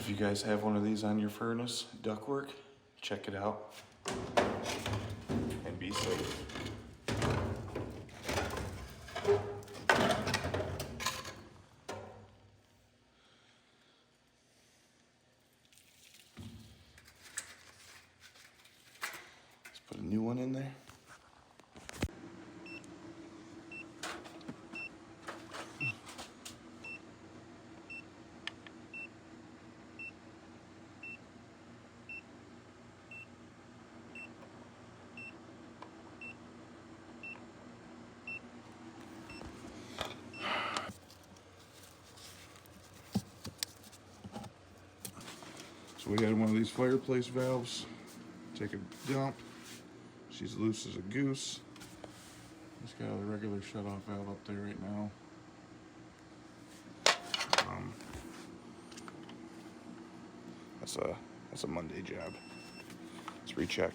If you guys have one of these on your furnace, ductwork, check it out and be safe. Let's put a new one in there. So we had one of these fireplace valves. Take a dump. She's loose as a goose. Just got a regular shut-off valve up there right now. That's a Monday job. Let's recheck.